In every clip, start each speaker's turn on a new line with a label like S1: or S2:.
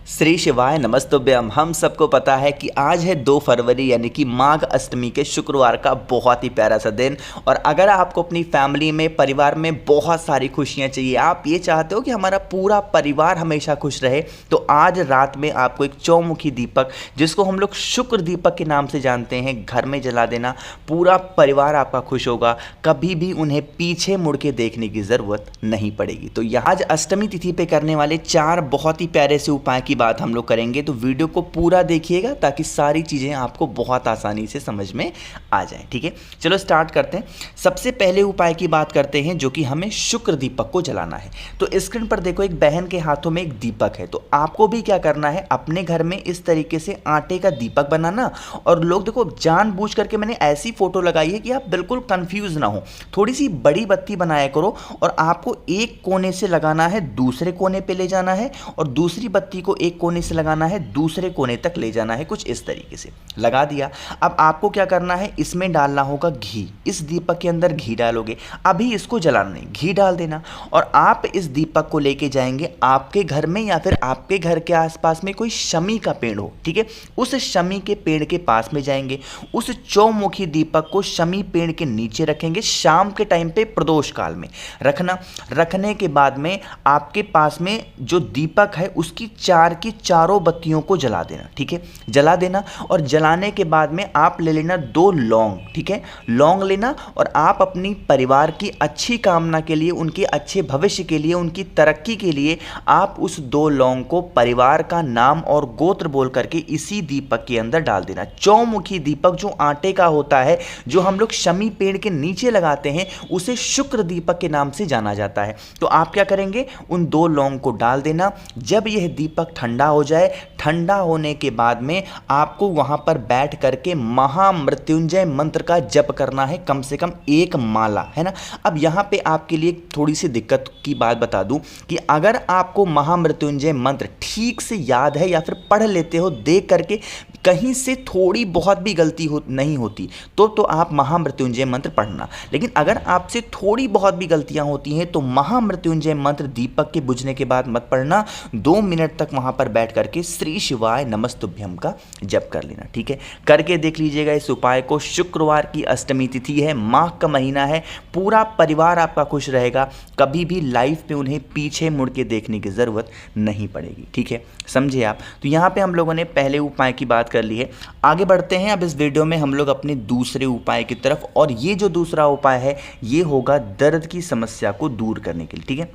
S1: श्री शिवाय नमस्तुभ्यम। हम सबको पता है कि आज है 2 फरवरी यानी कि माघ अष्टमी के शुक्रवार का बहुत ही प्यारा सा दिन। और अगर आपको अपनी फैमिली में परिवार में बहुत सारी खुशियां चाहिए, आप ये चाहते हो कि हमारा पूरा परिवार हमेशा खुश रहे, तो आज रात में आपको एक चौमुखी दीपक, जिसको हम लोग शुक्र दीपक के नाम से जानते हैं, घर में जला देना। पूरा परिवार आपका खुश होगा, कभी भी उन्हें पीछे मुड़ के देखने की ज़रूरत नहीं पड़ेगी। तो यहाँ आज अष्टमी तिथि पे करने वाले 4 बहुत ही प्यारे से उपाय की बात हम लोग करेंगे, तो वीडियो को पूरा देखिएगा ताकि सारी चीज़ें आपको बहुत आसानी से समझ में आ जाए। ठीक है, चलो स्टार्ट करते हैं। सबसे पहले उपाय की बात करते हैं, जो कि हमें शुक्र दीपक को जलाना है। तो स्क्रीन पर देखो, एक बहन के हाथों में एक दीपक है। तो आपको भी क्या करना है, अपने घर में इस तरीके से आटे का दीपक बनाना। और लोग देखो, जानबूझ करके मैंने ऐसी फोटो लगाई है कि आप बिल्कुल कंफ्यूज ना हो। थोड़ी सी बड़ी बत्ती बनाया करो और आपको एक कोने से लगाना है, दूसरे कोने पे ले जाना है, और दूसरी बत्ती को एक कोने से लगाना है, दूसरे कोने तक ले जाना है। कुछ इस तरीके से लगा दिया। अब आपको क्या करना है, इसमें डालना होगा घी। इस दीपक के अंदर घी डालोगे, अभी इसको जलाना नहीं, घी डाल देना। और आप इस दीपक को लेके जाएंगे आपके घर में, या फिर आपके घर के आसपास में कोई शमी का पेड़ हो, ठीक है, उस शमी के पेड़ के पास में जाएंगे। उस चौमुखी दीपक को शमी पेड़ के नीचे रखेंगे। शाम के टाइम पे प्रदोष काल में रखना। रखने के बाद में आपके पास में जो दीपक है उसकी 4 की चारों बत्तियों को जला देना। ठीक है, जला देना। और जलाने के बाद में आप ले लेना 2 लौंग। ठीक है, लौंग लेना, और आप अपनी परिवार की अच्छी कामना के लिए, उनके अच्छे भविष्य के लिए, उनकी तरक्की के लिए आप उस 2 लौंग को परिवार का नाम और गोत्र बोल करके इसी दीपक के अंदर डाल देना। चौमुखी दीपक जो आटे का होता है, जो हम लोग शमी पेड़ के नीचे लगाते हैं, उसे शुक्र दीपक के नाम से जाना जाता है। तो आप क्या करेंगे, उन 2 लौंग को डाल देना। जब यह दीपक ठंडा हो जाए, ठंडा होने के बाद में आपको वहां पर बैठ करके महामृत्युंजय मंत्र का जप करना है, कम से कम 1 माला, है ना। अब यहां पे आपके लिए थोड़ी सी दिक्कत की बात बता दूं कि अगर आपको महामृत्युंजय मंत्र ठीक से याद है या फिर पढ़ लेते हो देख करके, कहीं से थोड़ी बहुत भी गलती नहीं होती तो आप महामृत्युंजय मंत्र पढ़ना। लेकिन अगर आपसे थोड़ी बहुत भी गलतियां होती हैं तो महामृत्युंजय मंत्र दीपक के बुझने के बाद मत पढ़ना। 2 मिनट तक वहां पर बैठ करके श्री शिवाय नमस्तुभ्यम का जप कर लेना। ठीक है, करके देख लीजिएगा इस उपाय को। शुक्रवार की अष्टमी तिथि है, माघ का महीना है, पूरा परिवार आपका खुश रहेगा, कभी भी लाइफ में उन्हें पीछे मुड़ के देखने की जरूरत नहीं पड़ेगी। ठीक है, समझे आप। तो यहाँ पे हम लोगों ने पहले उपाय की बात कर ली है। आगे बढ़ते हैं अब इस वीडियो में हम लोग अपने दूसरे उपाय की तरफ। और ये जो दूसरा उपाय है, ये होगा दर्द की समस्या को दूर करने के लिए। ठीक है,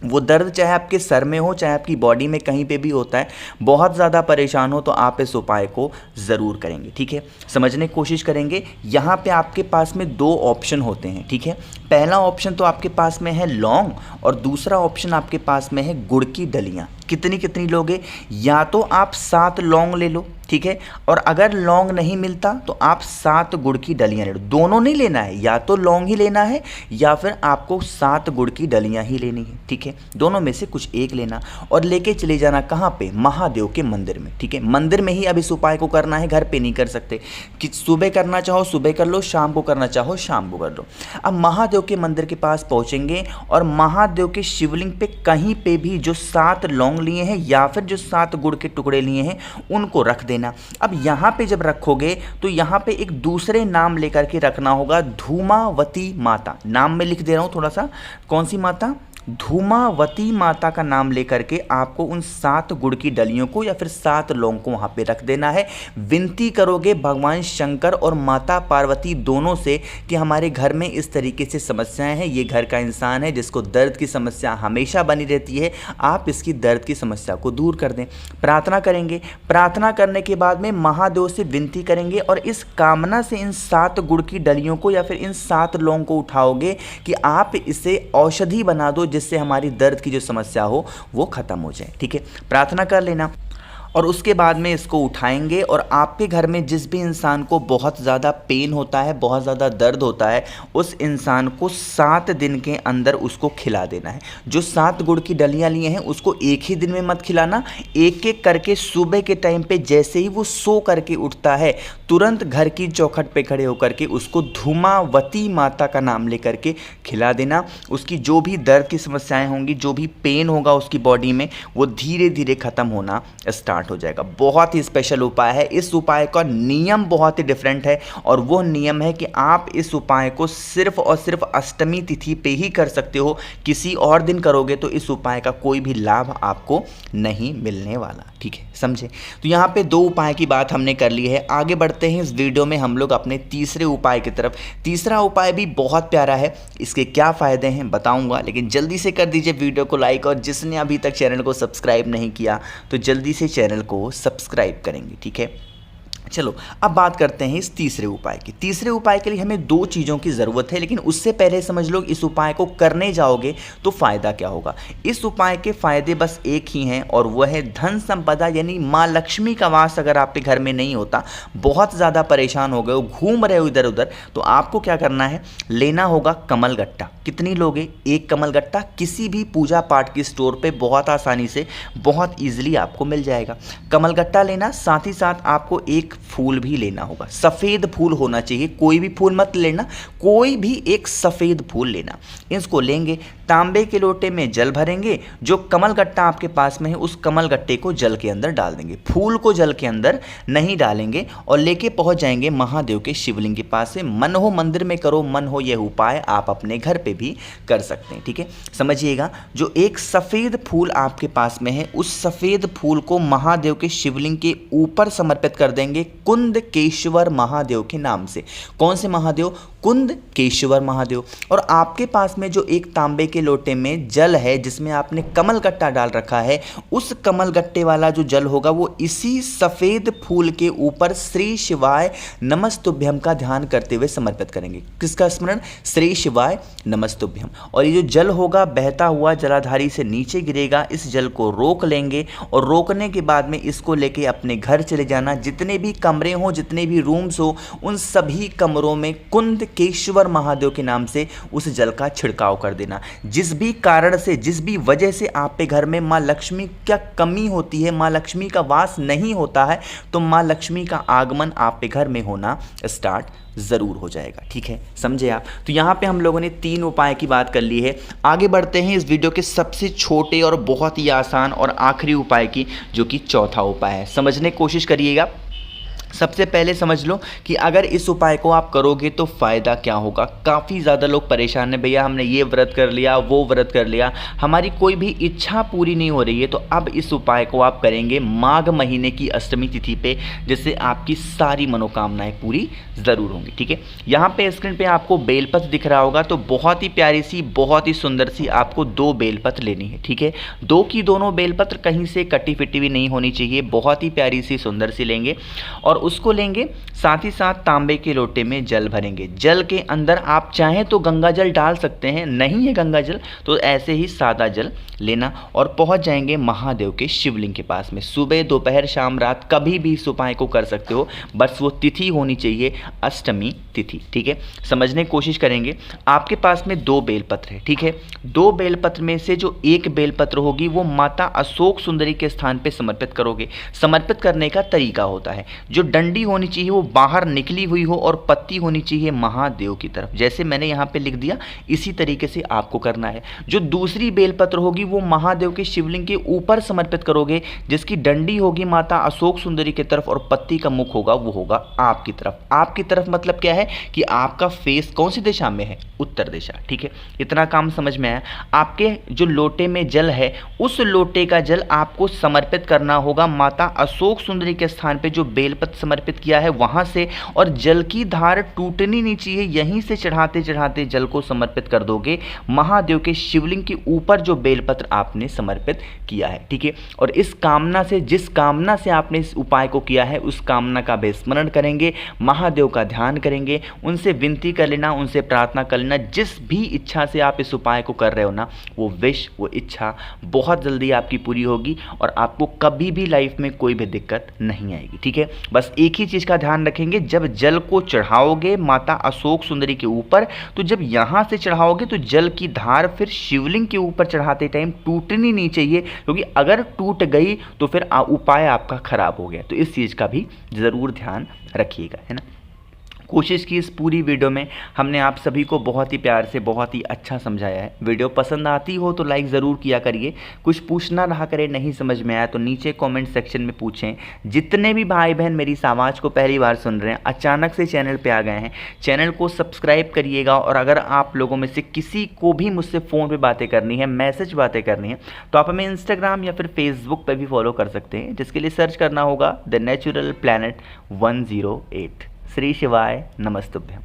S1: वो दर्द चाहे आपके सर में हो, चाहे आपकी बॉडी में कहीं पे भी होता है, बहुत ज़्यादा परेशान हो तो आप इस उपाय को ज़रूर करेंगे। ठीक है, समझने की कोशिश करेंगे। यहाँ पे आपके पास में 2 ऑप्शन होते हैं। ठीक है, पहला ऑप्शन तो आपके पास में है लौंग, और दूसरा ऑप्शन आपके पास में है गुड़ की डलियाँ। कितनी लोगे, या तो आप 7 लौंग ले लो, ठीक है, और अगर लौंग नहीं मिलता तो आप 7 गुड़ की डलियां ले लो। दोनों नहीं लेना है, या तो लौंग ही लेना है या फिर आपको 7 गुड़ की डलियां ही लेनी है। ठीक है, दोनों में से कुछ एक लेना और लेके चले जाना कहाँ पे, महादेव के मंदिर में। ठीक है, मंदिर में ही अब इस उपाय को करना है, घर पे नहीं कर सकते। कि सुबह करना चाहो सुबह कर लो, शाम को करना चाहो शाम को कर लो। अब महादेव के मंदिर के पास पहुंचेंगे और महादेव के शिवलिंग पे कहीं पे भी जो 7 लौंग लिए हैं या फिर जो 7 गुड़ के टुकड़े लिए हैं उनको रख देना। अब यहाँ पे जब रखोगे तो यहाँ पे एक दूसरे नाम लेकर के रखना होगा, धूमावती माता। नाम में लिख दे रहा हूँ थोड़ा सा, कौन सी माता, धूमावती माता का नाम लेकर के आपको उन 7 गुड़ की डलियों को या फिर 7 लौंग को वहाँ पे रख देना है। विनती करोगे भगवान शंकर और माता पार्वती दोनों से कि हमारे घर में इस तरीके से समस्याएं हैं, ये घर का इंसान है जिसको दर्द की समस्या हमेशा बनी रहती है, आप इसकी दर्द की समस्या को दूर कर दें। प्रार्थना करेंगे। प्रार्थना करने के बाद में महादेव से विनती करेंगे और इस कामना से इन 7 गुड़ की डलियों को या फिर इन 7 लौंग को उठाओगे कि आप इसे औषधि बना दो, जिससे हमारी दर्द की जो समस्या हो वो खत्म हो जाए। ठीक है, प्रार्थना कर लेना। और उसके बाद में इसको उठाएंगे और आपके घर में जिस भी इंसान को बहुत ज़्यादा पेन होता है, बहुत ज़्यादा दर्द होता है, उस इंसान को 7 दिन के अंदर उसको खिला देना है। जो 7 गुड़ की डलियाँ लिए हैं उसको एक ही दिन में मत खिलाना, एक एक करके सुबह के टाइम पे जैसे ही वो सो करके उठता है तुरंत घर की चौखट पे खड़े होकर के उसको धूमावती माता का नाम लेकर के खिला देना। उसकी जो भी दर्द की समस्याएं होंगी, जो भी पेन होगा उसकी बॉडी में, वो धीरे धीरे ख़त्म होना स्टार्ट हो जाएगा। बहुत ही स्पेशल उपाय है। इस उपाय का नियम बहुत ही डिफरेंट है और वो नियम है कि आप इस उपाय को सिर्फ और सिर्फ अष्टमी तिथि पे ही कर सकते हो। किसी और दिन करोगे तो इस उपाय का कोई भी लाभ आपको नहीं मिलने वाला। ठीक है, समझे? तो यहाँ पे 2 उपाय की बात हमने कर ली है। आगे बढ़ते हैं इस वीडियो में हम लोग अपने तीसरे उपाय की तरफ। तीसरा उपाय भी बहुत प्यारा है, इसके क्या फ़ायदे हैं बताऊंगा, लेकिन जल्दी से कर दीजिए वीडियो को लाइक, और जिसने अभी तक चैनल को सब्सक्राइब नहीं किया तो जल्दी से चैनल को सब्सक्राइब करेंगे। ठीक है, चलो अब बात करते हैं इस तीसरे उपाय की। तीसरे उपाय के लिए हमें 2 चीज़ों की ज़रूरत है, लेकिन उससे पहले समझ लो इस उपाय को करने जाओगे तो फ़ायदा क्या होगा। इस उपाय के फ़ायदे बस एक ही हैं और वह है धन संपदा, यानी माँ लक्ष्मी का वास अगर आपके घर में नहीं होता, बहुत ज़्यादा परेशान हो गए हो, घूम रहे हो इधर उधर, तो आपको क्या करना है, लेना होगा कमल गट्टा। कितनी लोगे? 1 कमल गट्टा किसी भी पूजा पाठ की स्टोर पे बहुत आसानी से, बहुत ईजिली आपको मिल जाएगा। कमल गट्टा लेना, साथ ही साथ आपको एक फूल भी लेना होगा। सफ़ेद फूल होना चाहिए, कोई भी फूल मत लेना, कोई भी एक सफ़ेद फूल लेना। इसको लेंगे, तांबे के लोटे में जल भरेंगे, जो कमल गट्टा आपके पास में है उस कमल गट्टे को जल के अंदर डाल देंगे, फूल को जल के अंदर नहीं डालेंगे, और लेके पहुंच जाएंगे महादेव के शिवलिंग के पास से। मन हो मंदिर में करो, मन हो यह उपाय आप अपने घर पे भी कर सकते हैं। ठीक है, समझिएगा, जो एक सफ़ेद फूल आपके पास में है उस सफ़ेद फूल को महादेव के शिवलिंग के ऊपर समर्पित कर देंगे, कुंद केशवर महादेव के नाम से। कौन से महादेव? कुंद केशवर महादेव। और आपके पास में जो एक तांबे के लोटे में जल है जिसमें आपने कमल गट्टा डाल रखा है, उस कमल गट्टे वाला जो जल होगा वो इसी सफ़ेद फूल के ऊपर श्री शिवाय नमस्तुभ्यम का ध्यान करते हुए समर्पित करेंगे। किसका स्मरण? श्री शिवाय नमस्तुभ्यम। और ये जो जल होगा बहता हुआ जलाधारी से नीचे गिरेगा, इस जल को रोक लेंगे और रोकने के बाद में इसको लेके अपने घर चले जाना। जितने भी कमरे हों, जितने भी रूम्स हो, उन सभी कमरों में कुंद केशवर महादेव के नाम से उस जल का छिड़काव कर देना। जिस भी कारण से, जिस भी वजह से आप पे घर में माँ लक्ष्मी क्या कमी होती है, माँ लक्ष्मी का वास नहीं होता है, तो माँ लक्ष्मी का आगमन आप पे घर में होना स्टार्ट ज़रूर हो जाएगा। ठीक है, समझे आप? तो यहाँ पे हम लोगों ने 3 उपाय की बात कर ली है। आगे बढ़ते हैं इस वीडियो के सबसे छोटे और बहुत ही आसान और आखिरी उपाय की, जो कि चौथा उपाय है। समझने की कोशिश करिएगा। सबसे पहले समझ लो कि अगर इस उपाय को आप करोगे तो फ़ायदा क्या होगा। काफ़ी ज़्यादा लोग परेशान हैं, भैया हमने ये व्रत कर लिया, वो व्रत कर लिया, हमारी कोई भी इच्छा पूरी नहीं हो रही है। तो अब इस उपाय को आप करेंगे माघ महीने की अष्टमी तिथि पे, जिससे आपकी सारी मनोकामनाएं पूरी ज़रूर होंगी। ठीक है, यहाँ पे स्क्रीन पे आपको बेलपत्र दिख रहा होगा, तो बहुत ही प्यारी सी, बहुत ही सुंदर सी आपको 2 बेलपत्र लेनी है। ठीक है, 2 की दोनों बेलपत्र कहीं से कटी फिटी भी नहीं होनी चाहिए, बहुत ही प्यारी सी सुंदर सी लेंगे और उसको लेंगे, साथ ही साथ तांबे के लोटे में जल भरेंगे। जल के अंदर आप चाहें तो गंगा जल डाल सकते हैं, नहीं है गंगा जल तो ऐसे ही सादा जल लेना और पहुंच जाएंगे महादेव के शिवलिंग के पास में। सुबह, दोपहर, शाम, रात कभी भी इस उपाय को कर सकते हो, बस वो तिथि होनी चाहिए अष्टमी तिथि। ठीक है, समझने की कोशिश करेंगे। आपके पास में 2 बेलपत्र है। ठीक है, 2 बेलपत्र में से जो एक बेलपत्र होगी वो माता अशोक सुंदरी के स्थान पे समर्पित करोगे। समर्पित करने का तरीका होता है, जो डंडी होनी चाहिए वो बाहर निकली हुई हो और पत्ती होनी चाहिए महादेव की तरफ। जैसे मैंने यहाँ पे लिख दिया, इसी तरीके से आपको करना है। जो दूसरी बेलपत्र होगी वो महादेव के शिवलिंग के ऊपर समर्पित करोगे, जिसकी डंडी होगी माता अशोक सुंदरी की तरफ और पत्ती का मुख होगा वो होगा आपकी तरफ। आपकी तरफ मतलब क्या है कि आपका फेस कौन सी दिशा में है? उत्तर दिशा। ठीक है, इतना काम समझ में आया। आपके जो लोटे में जल है उस लोटे का जल आपको समर्पित करना होगा माता अशोक सुंदरी के स्थान पे जो बेलपत्र समर्पित किया है वहाँ से, और जल की धार टूटनी नहीं चाहिए, यहीं से चढ़ाते चढ़ाते जल को समर्पित कर दोगे महादेव के शिवलिंग के ऊपर जो बेलपत्र आपने समर्पित किया है। ठीक है, और इस कामना से, जिस कामना से आपने इस उपाय को किया है, उस कामना का विस्मरण करेंगे, महादेव का ध्यान करेंगे, उनसे विनती कर लेना, उनसे प्रार्थना कर लेना। जिस भी इच्छा से आप इस उपाय को कर रहे हो ना, वो विश, वो इच्छा बहुत जल्दी आपकी पूरी होगी और आपको कभी भी लाइफ में कोई भी दिक्कत नहीं आएगी। ठीक है, बस एक ही चीज़ का ध्यान रखेंगे, जब जल को चढ़ाओगे माता अशोक सुंदरी के ऊपर, तो जब यहाँ से चढ़ाओगे तो जल की धार फिर शिवलिंग के ऊपर चढ़ाते टाइम टूटनी नहीं चाहिए, क्योंकि अगर टूट गई तो फिर उपाय आपका खराब हो गया। तो इस चीज़ का भी ज़रूर ध्यान रखिएगा, है ना। कोशिश की इस पूरी वीडियो में हमने आप सभी को बहुत ही प्यार से, बहुत ही अच्छा समझाया है। वीडियो पसंद आती हो तो लाइक ज़रूर किया करिए। कुछ पूछना रहा करे, नहीं समझ में आया तो नीचे कमेंट सेक्शन में पूछें। जितने भी भाई बहन मेरी इस आवाज़ को पहली बार सुन रहे हैं, अचानक से चैनल पे आ गए हैं, चैनल को सब्सक्राइब करिएगा। और अगर आप लोगों में से किसी को भी मुझसे फ़ोन पर बातें करनी है, मैसेज बातें करनी है, तो आप हमें इंस्टाग्राम या फिर फेसबुक पर भी फॉलो कर सकते हैं, जिसके लिए सर्च करना होगा द नेचुरल प्लैनेट 108। श्री शिवाय नमस्तुभ्यम।